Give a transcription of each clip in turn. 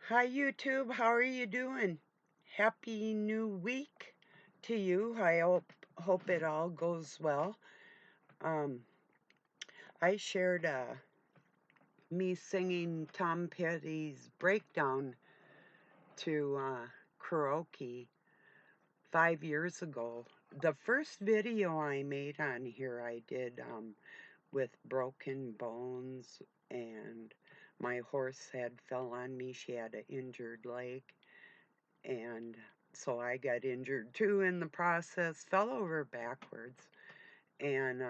Hi YouTube, how are you doing? Happy new week to you. I hope it all goes well. Um, I shared me singing Tom Petty's Breakdown to karaoke 5 years ago. The first video I made on here I did with broken bones, and my horse had fell on me. She had an injured leg, and so I got injured too in the process, fell over backwards. And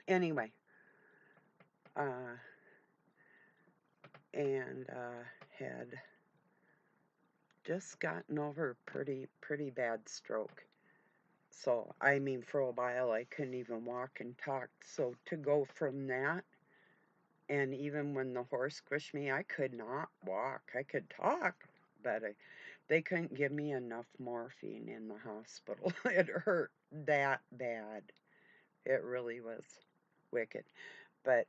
anyway, uh, and had just gotten over a pretty bad stroke. So I mean, for a while I couldn't even walk and talk. So to go from that, and even when the horse squished me, I could not walk. I could talk, but they couldn't give me enough morphine in the hospital. It hurt that bad. It really was wicked. But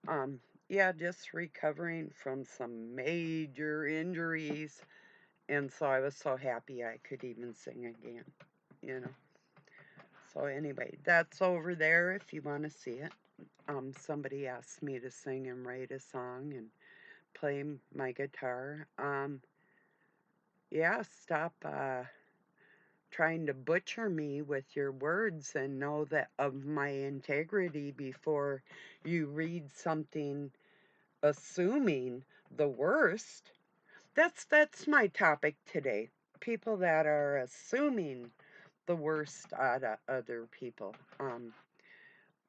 um yeah, just recovering from some major injuries, and so I was so happy I could even sing again, you know. So anyway, that's over there if you want to see it. Somebody asked me to sing and write a song and play my guitar. Yeah, stop trying to butcher me with your words and know that of my integrity before you read something assuming the worst. That's my topic today. People that are assuming the worst out of other people.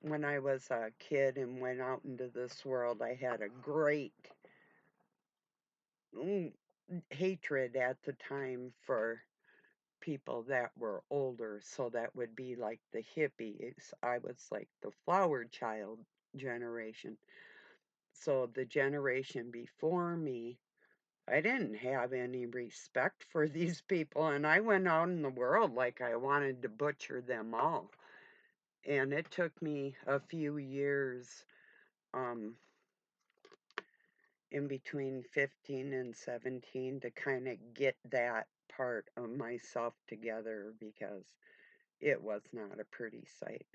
When I was a kid and went out into this world, I had a great mm, hatred at the time for people that were older. So that would be like the hippies. I was like the flower child generation. So the generation before me, I didn't have any respect for these people, and I went out in the world like I wanted to butcher them all. And it took me a few years, um, in between 15 and 17, to kind of get that part of myself together, because it was not a pretty sight.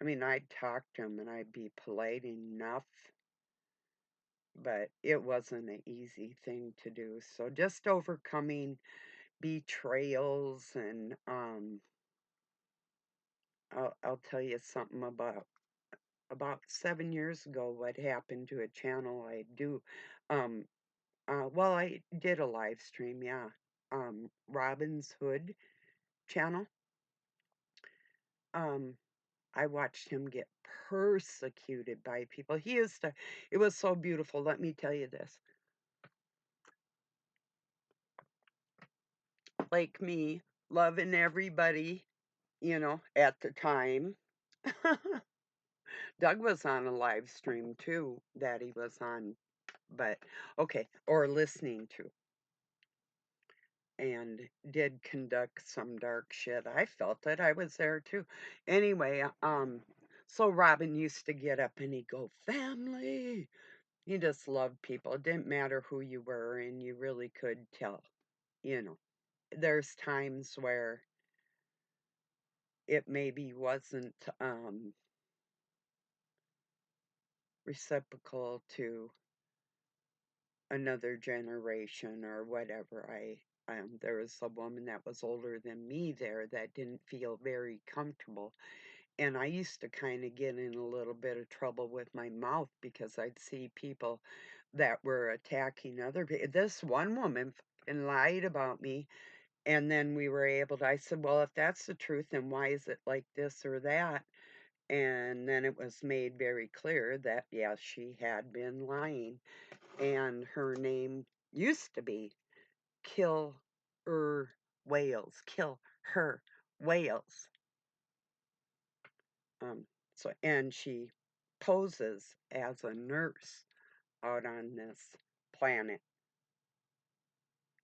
I mean, I'd talk to them and I'd be polite enough, but it wasn't an easy thing to do. So just overcoming betrayals, and I'll tell you something about 7 years ago what happened to a channel I do. Um, well, I did a live stream, yeah. Robin's Hood channel. Um, I watched him get persecuted by people. He used to, it was so beautiful. Let me tell you this. Like me, loving everybody, at the time. Doug was on a live stream too that he was on, but okay, or listening to, and did conduct some dark shit. I felt it. I was there too. Anyway, so Robin used to get up and he'd go, "Family." He just loved people. It didn't matter who you were, and you really could tell, you know. There's times where it maybe wasn't reciprocal to another generation or whatever. There was a woman that was older than me there that didn't feel very comfortable, and I used to kind of get in a little bit of trouble with my mouth because I'd see people that were attacking other people. This one woman and lied about me, and then we were able to, I said, well, if that's the truth, then why is it like this or that? And then it was made very clear that, yes, she had been lying, and her name used to be Kill Her Whales. Kill Her Whales. Um, and she poses as a nurse out on this planet.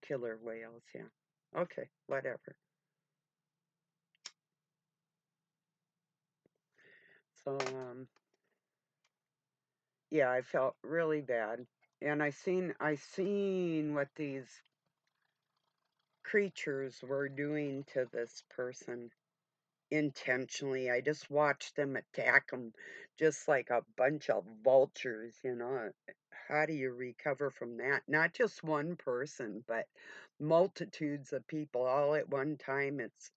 Killer whales, yeah. Okay, whatever. So, yeah, I felt really bad. And I seen what these creatures were doing to this person intentionally. I just watched them attack them just like a bunch of vultures, you know. How do you recover from that? Not just one person, but multitudes of people all at one time. It's,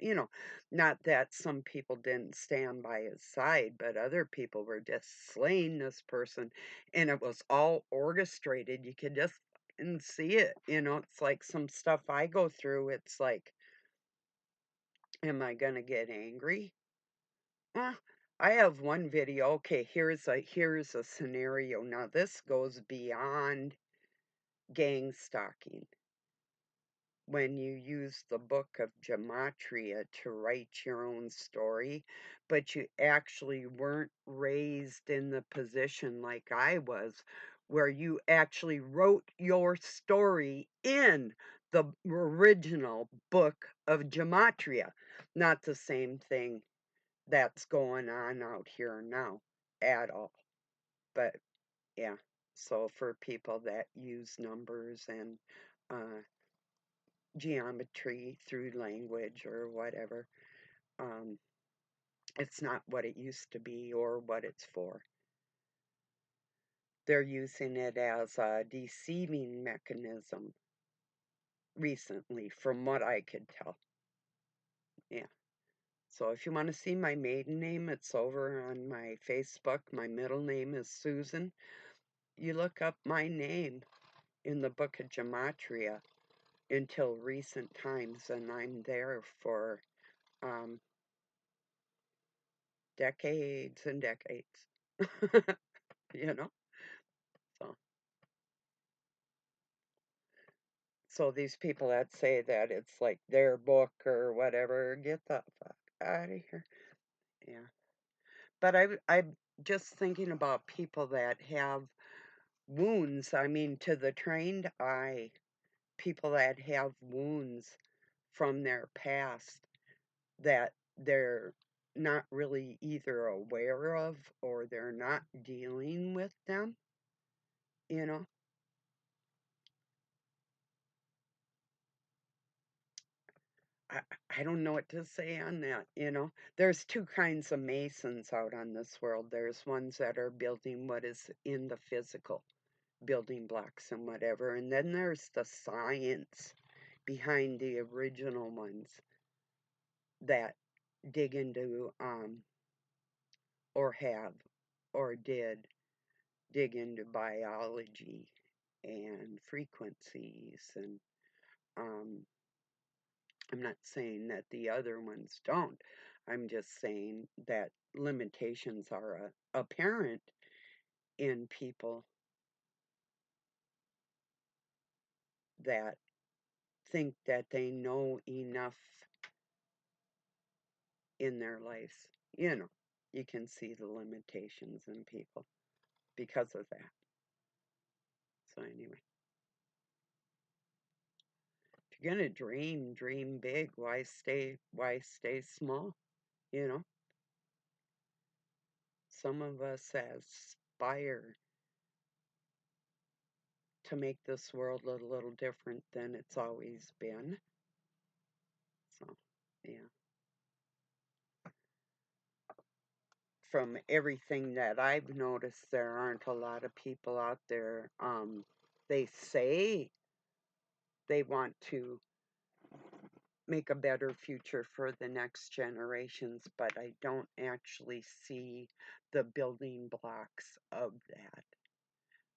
not that some people didn't stand by his side, but other people were just slaying this person, and it was all orchestrated. You could just and see it, it's like some stuff I go through. It's like, am I gonna get angry? Uh, I have one video. Okay, here's a scenario. Now this goes beyond gang stalking. When you use the book of gematria to write your own story, but you actually weren't raised in the position like I was, where you actually wrote your story in the original book of gematria. Not the same thing that's going on out here now at all. But yeah, so for people that use numbers and uh, geometry through language or whatever, um, it's not what it used to be or what it's for. They're using it as a deceiving mechanism recently, from what I could tell. Yeah. So if you want to see my maiden name, it's over on my Facebook. My middle name is Susan. You look up my name in the book of gematria until recent times, and I'm there for um, decades and decades. you know. So, so these people that say that it's like their book or whatever, get the fuck out of here. Yeah. But I'm just thinking about people that have wounds. I mean, to the trained eye, people that have wounds from their past that they're not really either aware of or they're not dealing with them, you know. I, I don't know what to say on that. There's two kinds of masons out on this world. There's ones that are building what is in the physical, building blocks and whatever. And then there's the science behind the original ones that dig into, or have, or did dig into biology and frequencies. And um, I'm not saying that the other ones don't. I'm just saying that limitations are apparent in people that think that they know enough in their lives. You know, you can see the limitations in people because of that. So anyway, if you're gonna dream, dream big. Why stay small? You know, some of us aspire to make this world a little different than it's always been. So, yeah. From everything that I've noticed, there aren't a lot of people out there. They say they want to make a better future for the next generations, but I don't actually see the building blocks of that.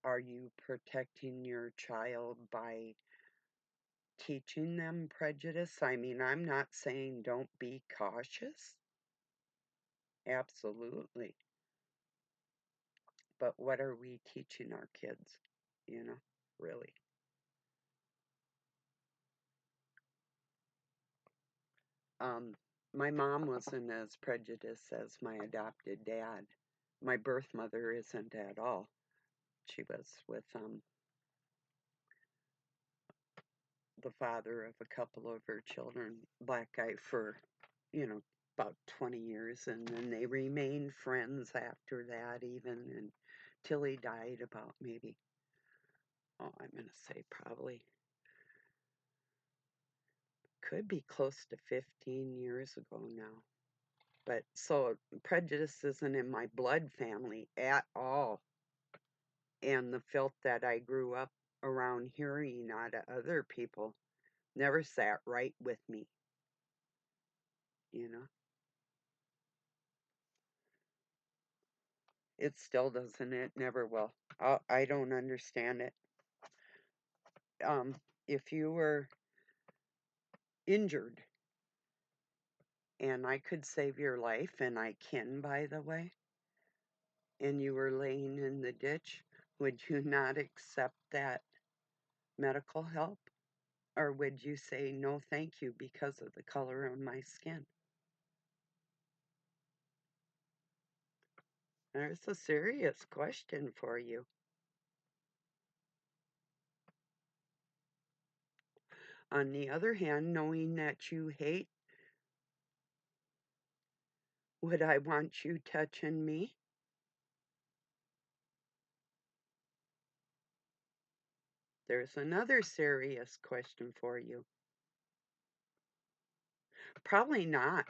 Are you protecting your child by teaching them prejudice? I mean, I'm not saying don't be cautious. Absolutely. But what are we teaching our kids? Really. Um, my mom wasn't as prejudiced as my adopted dad. My birth mother isn't at all. She was with the father of a couple of her children, black guy, for, you know, about 20 years, and then they remained friends after that, even until he died about maybe oh, I'm going to say probably could be close to 15 years ago now. But so prejudice isn't in my blood family at all. And the filth that I grew up around hearing out of other people never sat right with me, you know? It still doesn't. It never will. I don't understand it. If you were injured and I could save your life, and I can, by the way, and you were laying in the ditch, would you not accept that medical help? Or would you say no thank you because of the color of my skin? There's a serious question for you. On the other hand, knowing that you hate, would I want you touching me? There's another serious question for you. Probably not.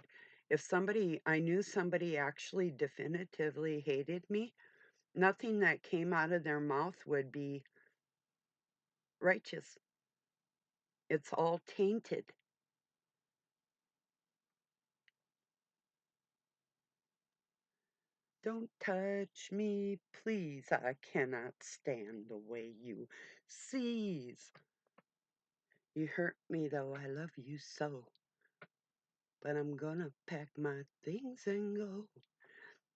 If I knew somebody actually definitively hated me, nothing that came out of their mouth would be righteous. It's all tainted. Don't touch me, please. I cannot stand the way you seize. You hurt me, though I love you so. But I'm gonna pack my things and go.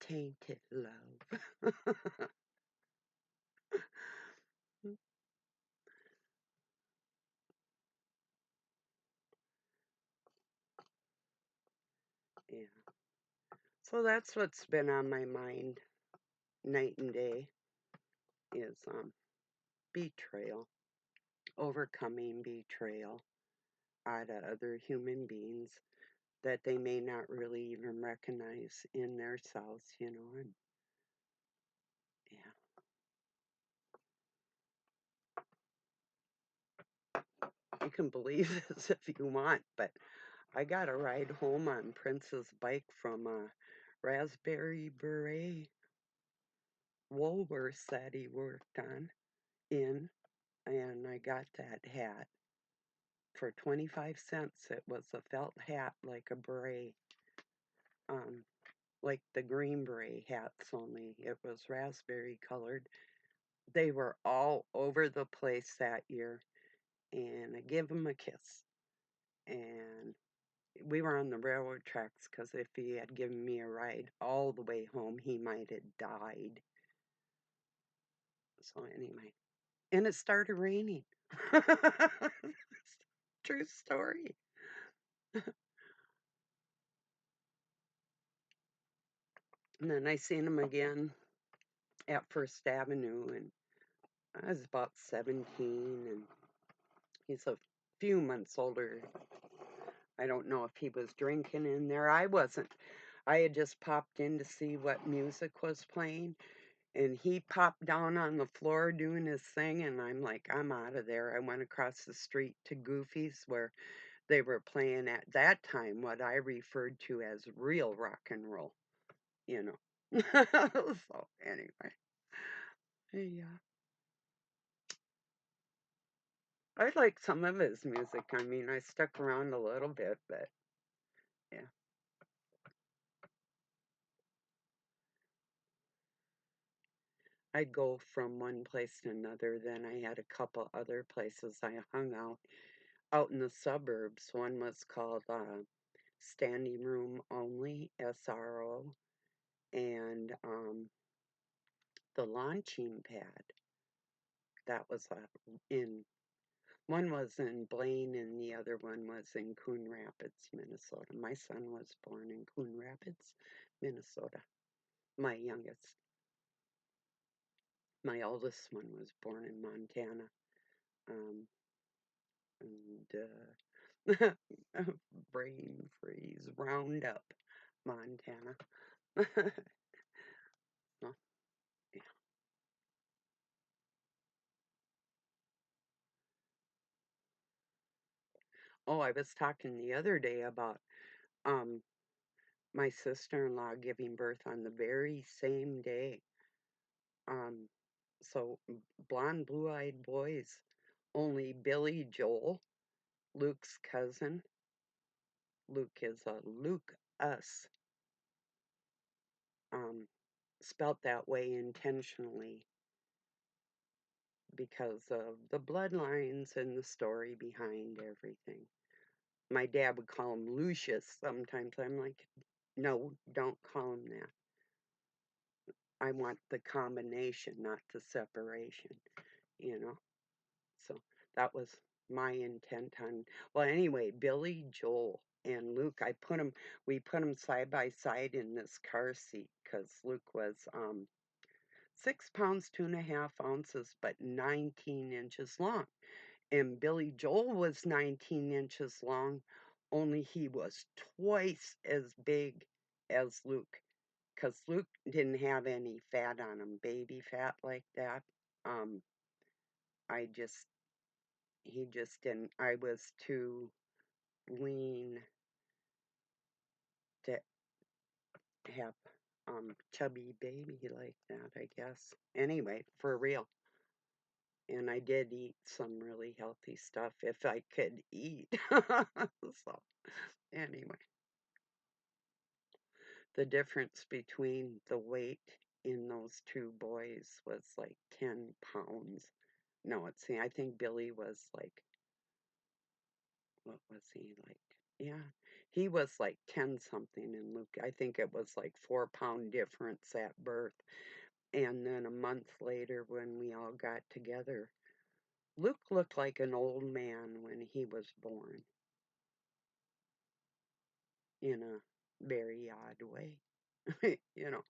Tainted love. Yeah. So that's what's been on my mind night and day is betrayal, overcoming betrayal out of other human beings that they may not really even recognize in themselves, and yeah. You can believe this if you want, but I got a ride home on Prince's bike from a Raspberry Beret Woolworths that he worked in, and I got that hat for 25 cents. It was a felt hat like a beret, um, like the Green Beret hats, only it was raspberry colored. They were all over the place that year, and I gave him a kiss. And we were on the railroad tracks because if he had given me a ride all the way home, he might have died. So, anyway, and it started raining. True story. And then I seen him again at First Avenue, and I was about 17, and he's a few months older. I don't know if he was drinking in there. I wasn't. I had just popped in to see what music was playing, and he popped down on the floor doing his thing, and I'm like, I'm out of there. I went across the street to Goofy's where they were playing at that time what I referred to as real rock and roll, you know. So, anyway, yeah. I like some of his music. I mean, I stuck around a little bit, but yeah. I'd go from one place to another. Then I had a couple other places I hung out in the suburbs. One was called Standing Room Only, SRO, and the launching pad. That was in one was in Blaine and the other one was in Coon Rapids, Minnesota. My son was born in Coon Rapids, Minnesota. My youngest. My oldest one was born in Montana. Um, and brain freeze, Roundup, Montana. Well, yeah. Oh, I was talking the other day about um my sister-in-law giving birth on the very same day. Um, so blonde, blue-eyed boys. Only Billy Joel, Luke's cousin. Luke is a Luke us, um, spelt that way intentionally because of the bloodlines and the story behind everything. My dad would call him Lucius sometimes. I'm like, no, don't call him that. I want the combination, not the separation, you know? So that was my intent on, well, anyway, Billy Joel and Luke, we put them side by side in this car seat because Luke was 6 pounds, 2.5 ounces, but 19 inches long. And Billy Joel was 19 inches long, only he was twice as big as Luke because Luke didn't have any fat on him, baby fat like that. Um, I just, he just didn't, I was too lean to have chubby baby like that, I guess. Anyway, for real. And I did eat some really healthy stuff if I could eat. So, anyway, the difference between the weight in those two boys was like 10 pounds. No, I think Billy was like, what was he like? Yeah, he was like 10 something, and Luke, I think it was like 4 pound difference at birth. And then a month later, when we all got together, Luke looked like an old man when he was born in a very odd way. You know,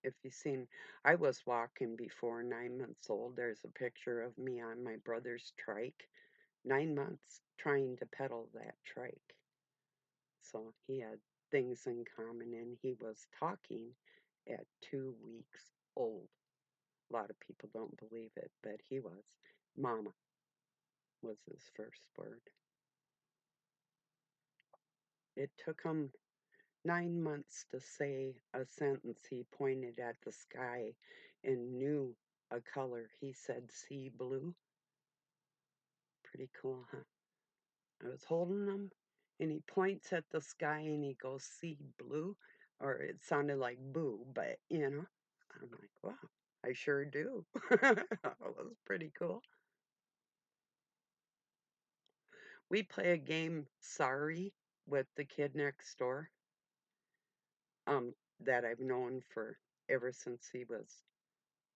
if you've seen, I was walking before 9 months old. There's a picture of me on my brother's trike, 9 months trying to pedal that trike. So he had things in common, and he was talking at 2 weeks old. A lot of people don't believe it, but he was. Mama was his first word. It took him 9 months to say a sentence. He pointed at the sky and knew a color. He said, "Sea blue." Pretty cool, huh? I was holding him, and he points at the sky and he goes, "Sea blue." Or it sounded like boo, but I'm like, wow, I sure do. It was pretty cool. We play a game, Sorry, with the kid next door, um, that I've known for ever since he was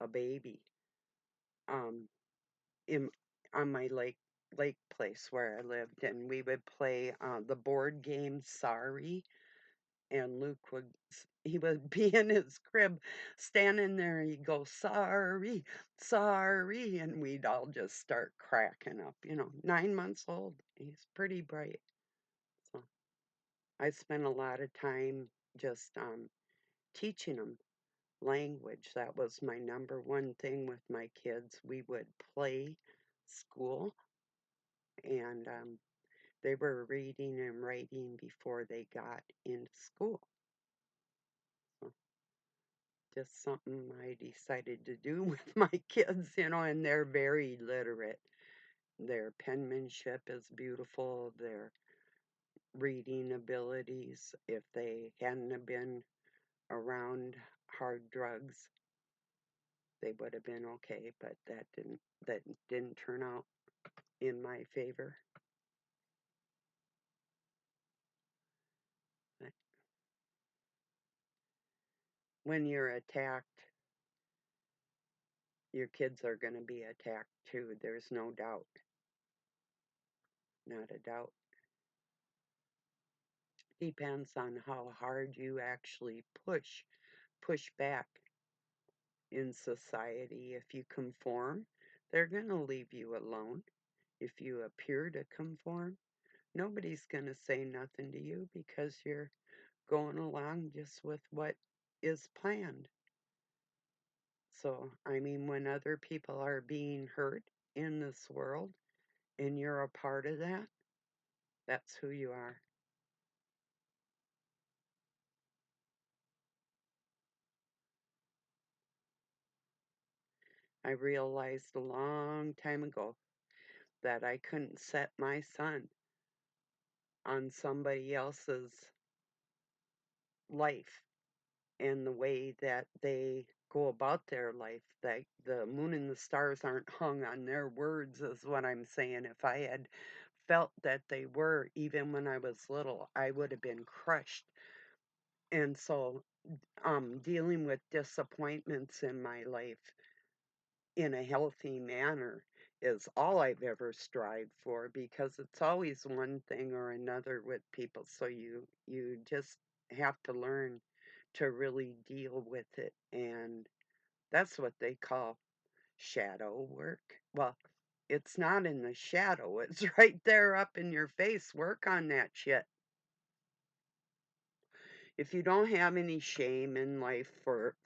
a baby. Um, in on my lake place where I lived, and we would play the board game Sorry, and Luke he would be in his crib, standing there, and he'd go, "Sorry, sorry," and we'd all just start cracking up. 9 months old. He's pretty bright. So I spent a lot of time just teaching him language. That was my number one thing with my kids. We would play school, and they were reading and writing before they got into school. So just something I decided to do with my kids, and they're very literate. Their penmanship is beautiful, their reading abilities. If they hadn't have been around hard drugs, they would have been okay, but that didn't turn out in my favor. But when you're attacked, your kids are going to be attacked too. There's no doubt. Not a doubt. Depends on how hard you actually push back in society. If you conform, they're going to leave you alone. If you appear to conform, nobody's going to say nothing to you because you're going along just with what is planned. So, I mean, when other people are being hurt in this world and you're a part of that, That's who you are. I realized a long time ago that I couldn't set my son on somebody else's life and the way that they go about their life. That the moon and the stars aren't hung on their words, is what I'm saying. If I had felt that they were, even when I was little, I would have been crushed. And so, dealing with disappointments in my life in a healthy manner is all I've ever strived for, because it's always one thing or another with people. So you just have to learn to really deal with it, and that's what they call shadow work. Well, it's not in the shadow, it's right there up in your face. Work on that shit. If you don't have any shame in life for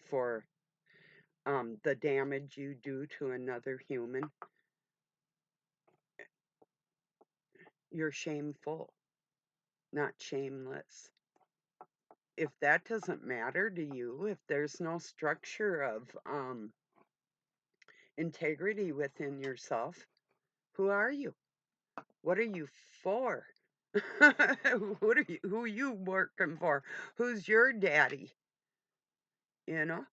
the damage you do to another human, you're shameful, not shameless. If that doesn't matter to you, if there's no structure of integrity within yourself, who are you? What are you for? Who are you working for? Who's your daddy? You know?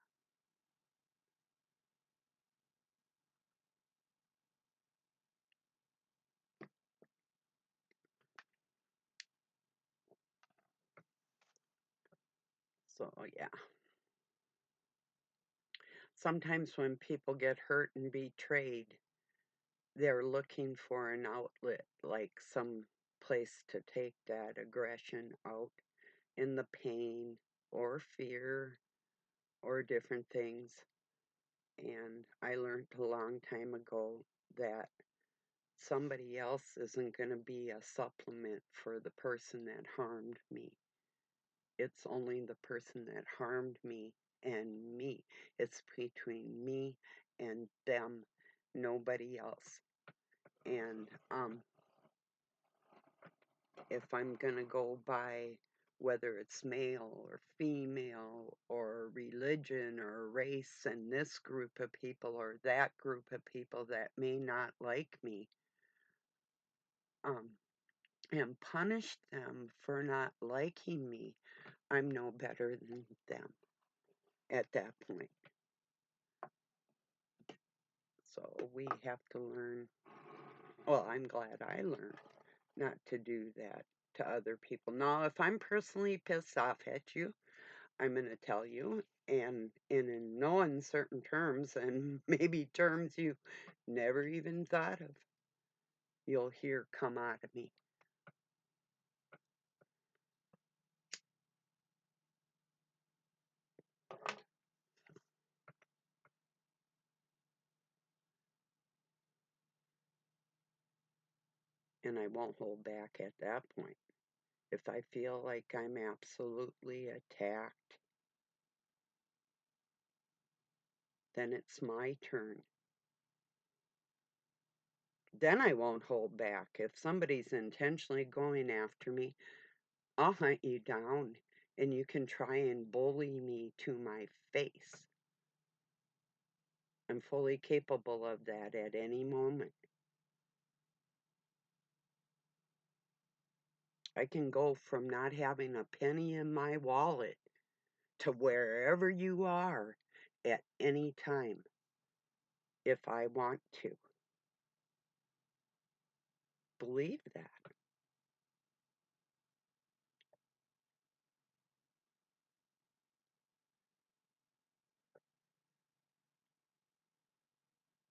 So yeah. Sometimes when people get hurt and betrayed, they're looking for an outlet, like some place to take that aggression out in the pain or fear or different things. And I learned a long time ago that somebody else isn't going to be a supplement for the person that harmed me. It's only the person that harmed me and me. It's between me and them, nobody else. And if I'm going to go by whether it's male or female or religion or race and this group of people or that group of people that may not like me, um, and punish them for not liking me, I'm no better than them at that point. So we have to learn. Well, I'm glad I learned not to do that to other people. Now, if I'm personally pissed off at you, I'm going to tell you, and in no uncertain terms, and maybe terms you never even thought of, you'll hear come out of me. And I won't hold back at that point. If I feel like I'm absolutely attacked, then it's my turn. Then I won't hold back. If somebody's intentionally going after me, I'll hunt you down, and you can try and bully me to my face. I'm fully capable of that at any moment. I can go from not having a penny in my wallet to wherever you are at any time if I want to. Believe that.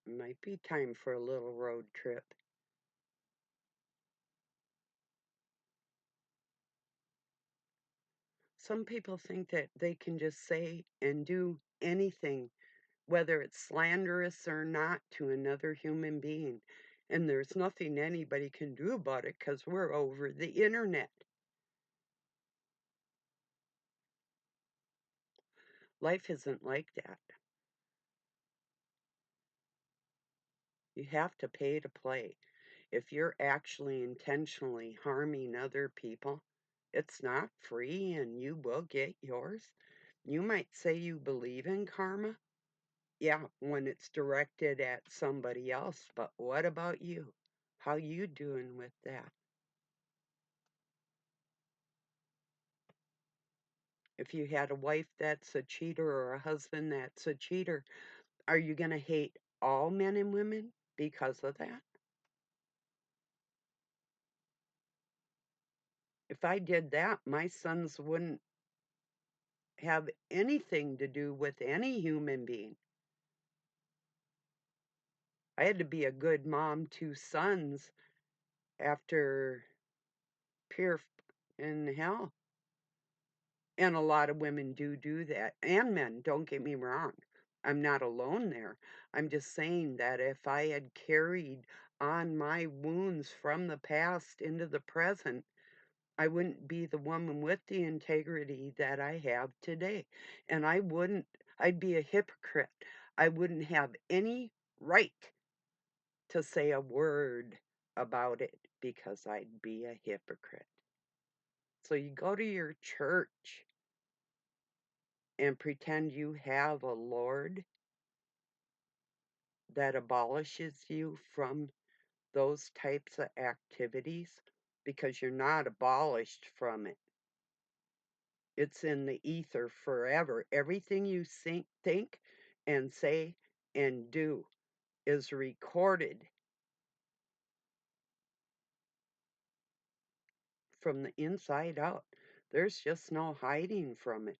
It might be time for a little road trip. Some people think that they can just say and do anything, whether it's slanderous or not, to another human being. And there's nothing anybody can do about it because we're over the internet. Life isn't like that. You have to pay to play. if you're actually intentionally harming other people, it's not free and you will get yours. You might say you believe in karma. Yeah, when it's directed at somebody else, but what about you? How you doing with that? If you had a wife that's a cheater or a husband that's a cheater, are you going to hate all men and women because of that? If I did that, my sons wouldn't have anything to do with any human being. I had to be a good mom to sons after pure in hell. And a lot of women do that, and men, don't get me wrong. I'm not alone there. I'm just saying that if I had carried on my wounds from the past into the present, I wouldn't be the woman with the integrity that I have today. And I'd be a hypocrite. I wouldn't have any right to say a word about it because I'd be a hypocrite. So you go to your church and pretend you have a Lord that abolishes you from those types of activities because you're not abolished from it. It's in the ether forever. Everything you think and say and do is recorded from the inside out. There's just no hiding from it.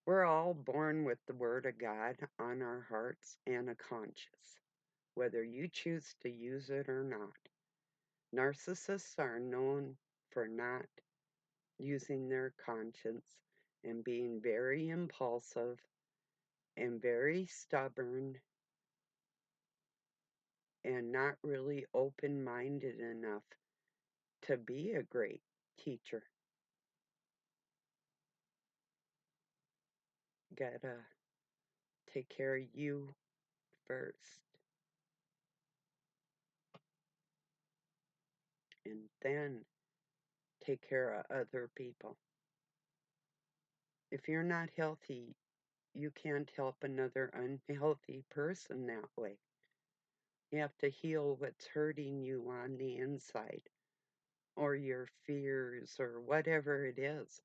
We're all born with the Word of God on our hearts and a conscience, whether you choose to use it or not. Narcissists are known for not using their conscience and being very impulsive and very stubborn and not really open minded enough to be a great teacher. Gotta take care of you first and then take care of other people. If you're not healthy, you can't help another unhealthy person that way. You have to heal what's hurting you on the inside or your fears or whatever it is.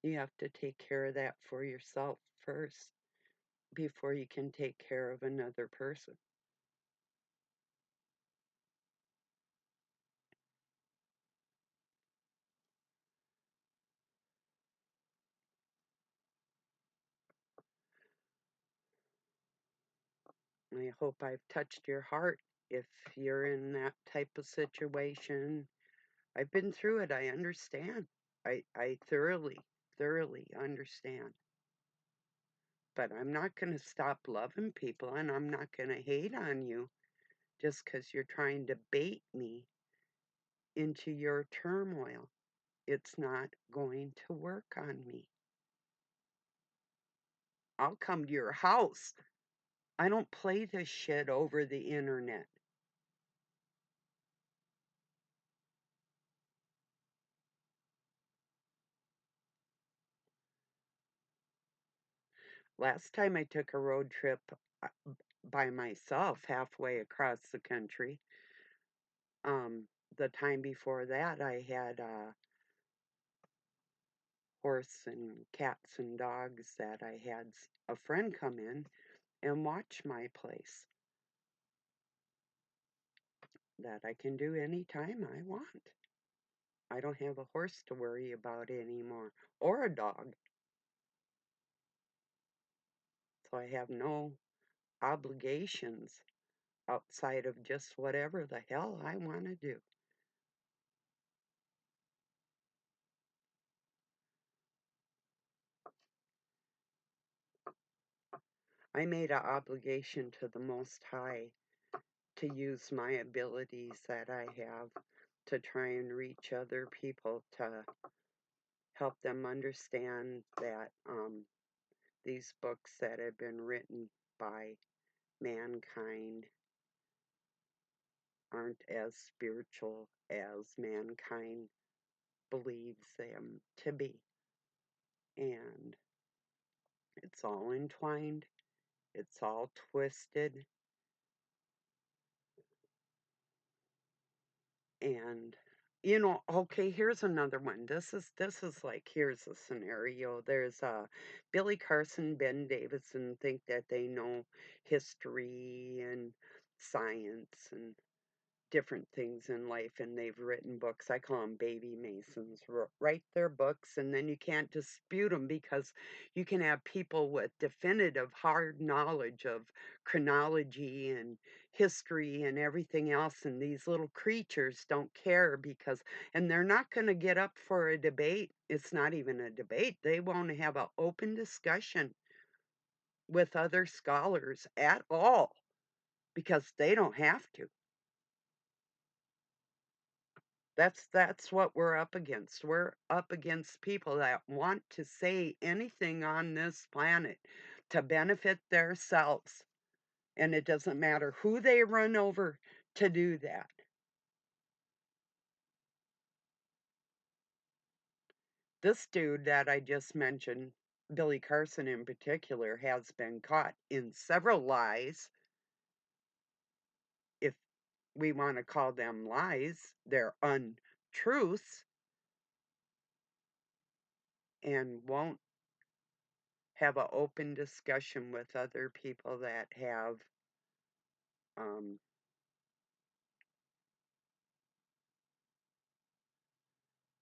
You have to take care of that for yourself first before you can take care of another person. I hope I've touched your heart if you're in that type of situation. I've been through it. I understand. I thoroughly understand. But I'm not going to stop loving people and I'm not going to hate on you just because you're trying to bait me into your turmoil. It's not going to work on me. I'll come to your house. I don't play this shit over the internet. Last time I took a road trip uh, by myself halfway across the country, the time before that I had horse and cats and dogs that I had a friend come in and watch my place that I can do anytime I want. I don't have a horse to worry about anymore or a dog. So I have no obligations outside of just whatever the hell I want to do. I made an obligation to the Most High to use my abilities that I have to try and reach other people to help them understand that these books that have been written by mankind aren't as spiritual as mankind believes them to be. And it's all entwined, it's all twisted, and okay, here's another one. This is like, here's a scenario. There's Billy Carson, Ben Davidson think that they know history and science and different things in life, and they've written books. I call them baby masons. Write their books, and then you can't dispute them because you can have people with definitive hard knowledge of chronology and history and everything else, and these little creatures don't care because, and they're not going to get up for a debate. It's not even a debate. They won't have an open discussion with other scholars at all because they don't have to. That's what we're up against. We're up against people that want to say anything on this planet to benefit themselves. And it doesn't matter who they run over to do that. This dude that I just mentioned, Billy Carson in particular, has been caught in several lies. If we want to call them lies, they're untruths, and won't have an open discussion with other people that have um,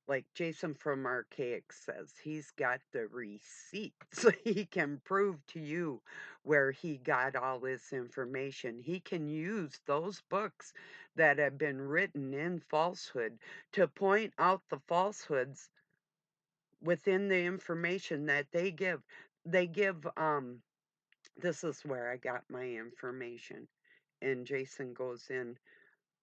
like Jason from Archaic says, he's got the receipts. He can prove to you where he got all this information. He can use those books that have been written in falsehood to point out the falsehoods within the information that they give. They give, this is where I got my information. And Jason goes in,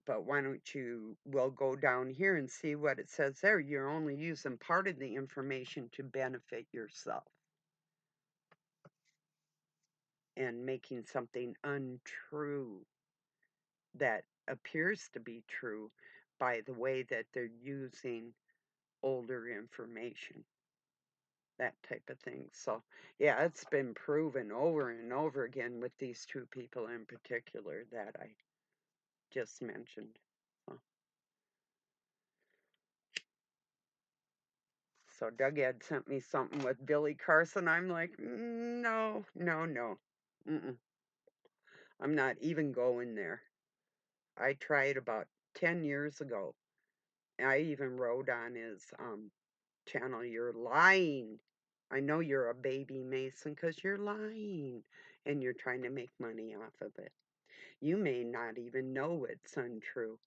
but why don't you, we'll go down here and see what it says there. You're only using part of the information to benefit yourself and making something untrue that appears to be true by the way that they're using older information, that type of thing. So, yeah, it's been proven over and over again with these two people in particular that I just mentioned. So, So Doug had sent me something with Billy Carson. I'm like, no, no, no. Mm-mm. I'm not even going there. I tried about 10 years ago. I even wrote on his channel, you're lying. I know you're a baby Mason because you're lying and you're trying to make money off of it. You may not even know it's untrue.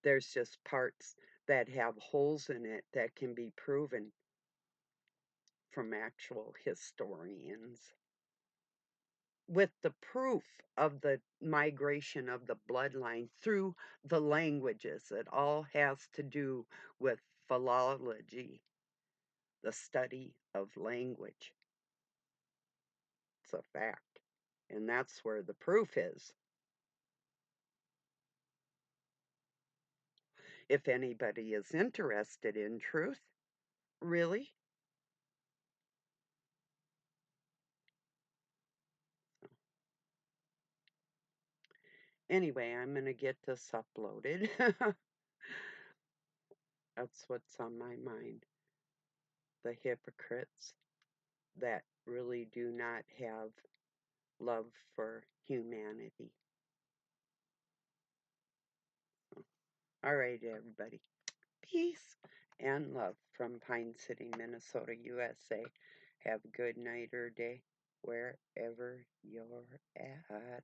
There's just parts that have holes in it that can be proven from actual historians with the proof of the migration of the bloodline through the languages. It all has to do with philology, the study of language. It's a fact. And that's where the proof is. If anybody is interested in truth, really. Anyway, I'm going to get this uploaded. That's what's on my mind. The hypocrites that really do not have love for humanity. All right, everybody. Peace and love from Pine City, Minnesota, USA. Have a good night or day wherever you're at.